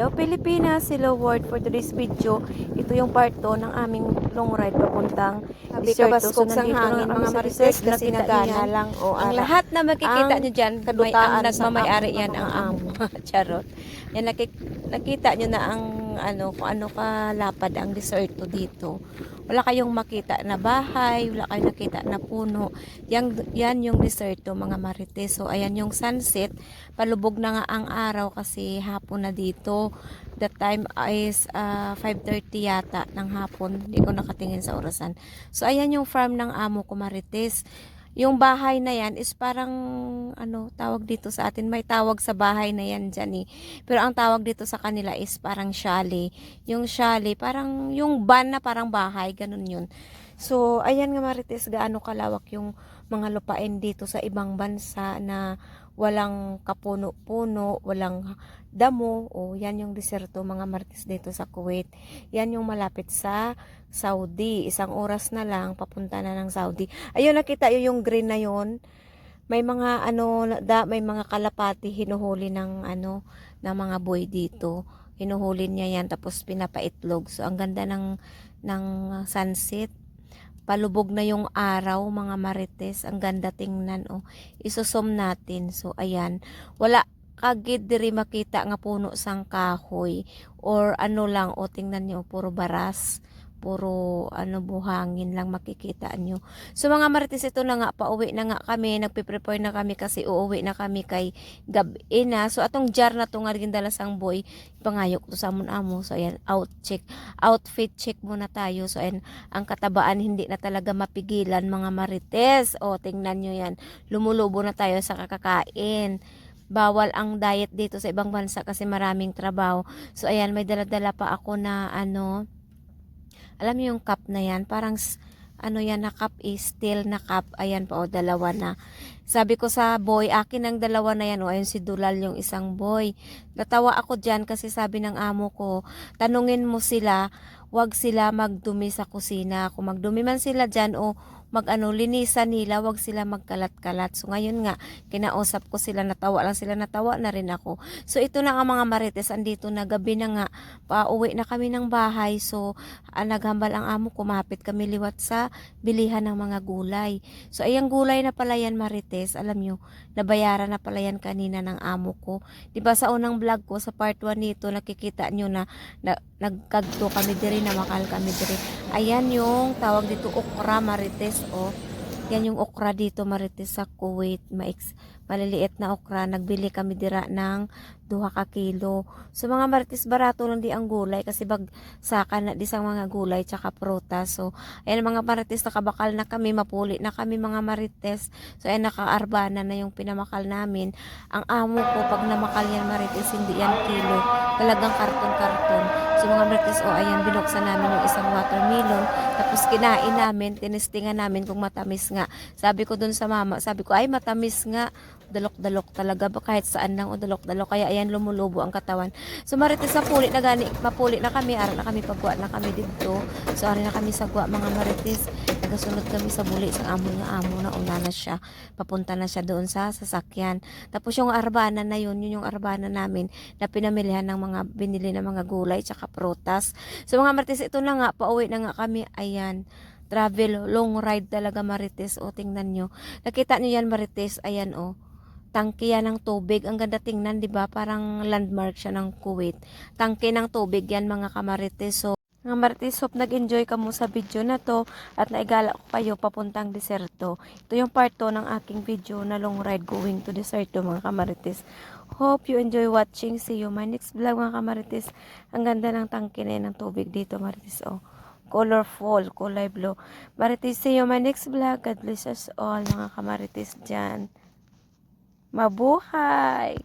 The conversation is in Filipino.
Hello Pilipinas, hello world. For today's video, ito yung part 2 ng aming long ride papuntang Desierto. So nandito hangin, mga marites, kasi nagana lang o ang lahat na makikita nyo dyan, ang nagmamayari yan ang amo. Charot. Yan, nakita nyo na ang kung ano kalapad ang Desierto dito. Wala kayong makita na bahay, wala kayong nakita na puno. Yan yung Desierto, mga marites. So ayan yung sunset. Palubog na nga ang araw kasi hapon na dito. The time is 5:30 yata ng hapon. Hindi ko nakatingin sa orasan. So ayan yung farm ng amo ko, marites. Yung bahay na yan is parang tawag dito sa atin, may tawag sa bahay na yan dyan eh. Pero ang tawag dito sa kanila is parang chalet. Yung chalet, parang yung van na parang bahay, ganun yun. So ayan nga, marites, gaano kalawak yung mga lupain dito sa ibang bansa na walang kapuno-puno, walang damo. O yan yung desierto, mga marites, dito sa Kuwait. Yan yung malapit sa Saudi. Isang oras na lang papunta na ng Saudi. Ayun, nakita yung green na yun. May mga may mga kalapati hinuhuli ng ng mga boy dito. Hinuhuli niya yan tapos pinapaitlog. So ang ganda ng sunset. Palubog na yung araw, mga marites. Ang ganda tingnan, oh. Isusum natin. So ayan, wala kagid diri makita nga puno sang kahoy or lang, o tingnan niyo, puro baras, puro buhangin lang makikita nyo. So mga marites, ito na nga, pauwi na nga kami, nagpe-prepare na kami kasi uuwi na kami kay gabi na. So atong jar na to nga gindala sang boy, pangayok to sa amon amo. So ayan, outfit check muna tayo. So ayan, ang katabaan hindi na talaga mapigilan, mga marites. O tingnan nyo yan, lumulubo na tayo sa kakakain. Bawal ang diet dito sa ibang bansa kasi maraming trabaho. So ayan, may dala-dala pa ako na alam mo yung cup na yan, parang yan na cup, is steel na cup. Ayan pa, o dalawa na. Sabi ko sa boy, akin ang dalawa na yan. O ayun si Dulal, yung isang boy. Natawa ako dyan kasi sabi ng amo ko, tanungin mo sila, wag sila magdumi sa kusina. Kung magdumi man sila dyan o linisan nila, wag sila magkalat-kalat. So ngayon nga, kinausap ko sila, natawa lang sila, natawa na rin ako. So ito na nga, mga marites, andito na, gabi na nga, pauwi na kami ng bahay. So naghambal ang amo, kumapit kami liwat sa bilihan ng mga gulay. So ayang gulay na pala yan, marites, alam nyo, nabayaran na pala yan kanina ng amo ko. Diba sa unang vlog ko, sa part 1 nito, nakikita nyo na nagkagto kami diri, na makal kami diri. Ayan yung tawag dito, okra, marites. O yan yung okra dito, marites, sa Kuwait. Maliliit na okra. Nagbili kami dira ng 2 ka kilo. So mga marites, barato lang di ang gulay kasi saka na di sang mga gulay tsaka prutas. So ayan, mga marites, nakabakal na kami, mapuli na kami, mga marites. So ayan, nakaarbana na yung pinamakal namin. Ang amo ko, pag namakal yan, marites, hindi yan kilo, talagang karton-karton. So mga marites, ayan, binuksan namin yung isang watermelon, tapos kinain namin, tinestingan namin kung matamis nga. Sabi ko dun sa mama, sabi ko, ay matamis nga, dalok-dalok talaga ba, kahit saan lang, o dalok-dalok. Kaya ayan, lumulubo ang katawan. So marites, mapuli na kami, ara na kami, pagwa na kami dito. So ara na kami sa gwa, mga marites. Nagasunod kami sa buli, sa amo na una na siya, papunta na siya doon sa sasakyan. Tapos yung arbana na yun yung arbana namin na pinamilihan ng mga binili na mga gulay tsaka prutas. So mga marites, ito na nga, pauwi na nga kami. Ayan, travel, long ride talaga, marites. O tingnan nyo, nakita nyo yan, marites, ayan, tangke yan ng tubig. Ang ganda tingnan, di ba? Parang landmark siya ng Kuwait. Tangke ng tubig yan, mga kamarites. So mga marites, hope nag-enjoy ka mo sa video na to at naigala ko kayo papuntang Desierto. Ito yung part 2 ng aking video na long ride going to Desierto, mga kamarites. Hope you enjoy watching. See you my next vlog, mga kamarites. Ang ganda ng tangke na ng tubig dito, marites. Colorful, kulay blue. Marites, see you my next vlog. God bless us all, mga kamarites dyan. Mabuhay!